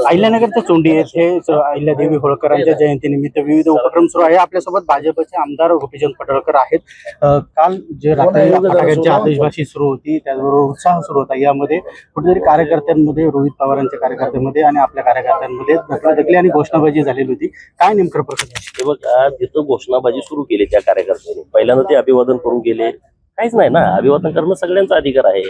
अहिल्यानगरच्या चोंडी येथे अहिल्यादेवी होळकरांच्या जयंतीनिमित्त विविध उपक्रम सुरू आहे। आपल्यासोबत भाजपचे आमदार गोपीचंद पडळकर आहेत। काल जे रात्री फटाक्यांची आतिषबाजी सुरू होती त्याचबरोबर उत्साह सुरू होता, यामध्ये कुठेतरी कार्यकर्त्यांमध्ये, रोहित पवारांच्या कार्यकर्त्यांमध्ये आणि आपल्या कार्यकर्त्यांमध्ये धक्काधक्की आणि घोषणाबाजी झालेली होती। काय नेमकं प्रकरण? हे बघा, तिथं घोषणाबाजी सुरू केली त्या कार्यकर्त्यांनी। पहिल्यांदा ते अभिवादन करून गेले, काहीच नाही ना, अभिवादन करणं सगळ्यांचा अधिकार आहे।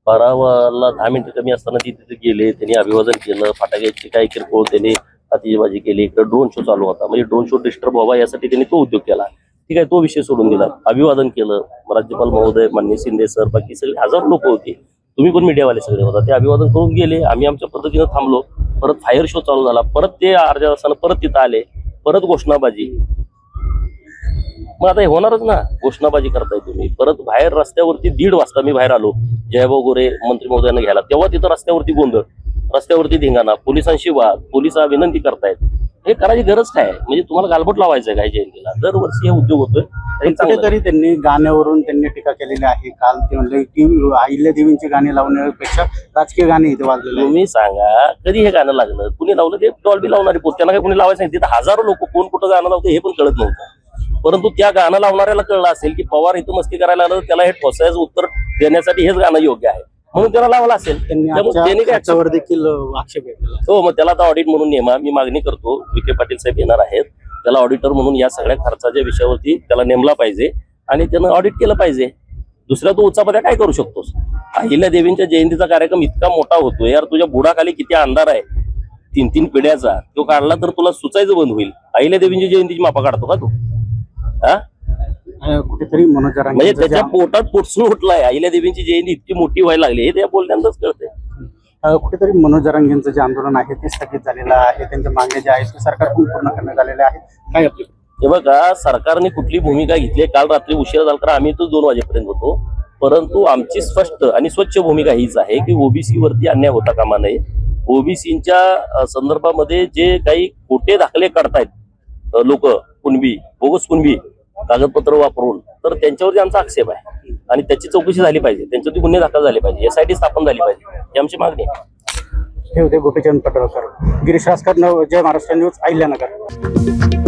12 10 मिनिटं कमी असताना तिथे गेले, त्यांनी अभिवादन केलं, फटाक्याची काही किरकोळ त्यांनी आतिषबाजी केली, इकडे ड्रोन शो चालू होता, म्हणजे ड्रोन शो डिस्टर्ब व्हावा यासाठी त्यांनी तो उद्योग केला। ठीक आहे, तो विषय सोडून दिला, अभिवादन केलं। राज्यपाल महोदय, माननीय शिंदे सर, बाकी सगळे हजारो लोक होते, तुम्ही पण मीडियावाले सगळे होता, ते अभिवादन करून गेले। आम्ही आमच्या पद्धतीनं थांबलो, परत फायर शो चालू झाला, परत ते अर्ध्या तासानं परत तिथं आले, परत घोषणाबाजी। मग आता हे होणारच ना, घोषणाबाजी करताय तुम्ही। परत बाहेर रस्त्यावरती 1:30 वाजता मी बाहेर आलो जयभाऊ गोरे मंत्री महोदयांना घ्यायला, तेव्हा तिथं रस्त्यावरती गोंधळ, रस्त्यावरती धिंगाणा, पोलिसांशी वाद, पोलिस विनंती करतायत। हे करायची गरज काय? म्हणजे तुम्हाला गालबोट लावायचं काय जयंतीला? दरवर्षी हे उद्योग होतोय। कुठेतरी त्यांनी गाण्यावरून टीका केलेली आहे। काल ते म्हणले की अहिल्यादेवींची गाणी लावण्यापेक्षा राजकीय गाणी इथे वाजलेली। तुम्ही सांगा, कधी हे गाणं लागलं? कुणी लावलं? ते डॉल्बी लावणारे पोत, त्यांना काही कुणी लावायचं नाही। तिथं हजारो लोक, कोण कुठं गाणं लावतं हे पण कळत नव्हतं, परंतु त्या गाणं लावणाऱ्याला कळलं असेल की पवार इथं मस्ती करायला आलं, त्याला हे ठोसायचं उत्तर देण्यासाठी हेच गाणं योग्य आहे, म्हणून त्याला लावलं असेल। त्यांनी त्याच्यावर देखील आक्षेप घेतला। हो, मग त्याला आता ऑडिट म्हणून नेमा, मी मागणी करतो, विखे पाटील साहेब येणार आहेत, त्याला ऑडिटर म्हणून या सगळ्या खर्चाच्या विषयावरती त्याला नेमला पाहिजे आणि त्यानं ऑडिट केलं पाहिजे। दुसऱ्या तू उचापत्या काय करू शकतोस? अहिल्यादेवींच्या जयंतीचा कार्यक्रम इतका मोठा होतो यार, तुझ्या बुडाखाली किती अंधार आहे, 3-3 पिढ्याचा, तो काढला तर तुला सुचायचं बंद होईल। अहिल्यादेवींची जयंतीची मापा काढतो का तू? कुठेतरी म्हणजे त्याच्या पोटात पोटसून उठलाय। अहिल्यादेवींची जयंती इतकी मोठी व्हायला लागली, हे त्या बोलण्यातच कळतंय। कुठेतरी मनोज जरांगेंचं जे आंदोलन आहे ते स्थगित झालेलं आहे, त्यांच्या मागण्या ज्या आहेत ते सरकारकडून पूर्ण करण्यात आलेल्या आहेत। काय आपली? हे बघा, सरकारने कुठली भूमिका घेतली? काल रात्री उशिरा झाला तर आम्ही तर 2 वाजेपर्यंत होतो, परंतु आमची स्पष्ट आणि स्वच्छ भूमिका हीच आहे की ओबीसी वरती अन्याय होता कामा नये। ओबीसीच्या संदर्भामध्ये जे काही खोटे दाखले काढतायत लोक, कुणबी, बोगस कुणबी कागदपत्र वापरून, तर त्यांच्यावरती आमचा आक्षेप आहे आणि त्याची चौकशी झाली पाहिजे, त्यांच्यावरती गुन्हे दाखल झाले पाहिजे, SIT स्थापन झाली पाहिजे, ही आमची मागणी आहे। हे होते गोपीचंद पडळकर, गिरीश रासकर, जय महाराष्ट्र न्यूज, अहिल्यानगर।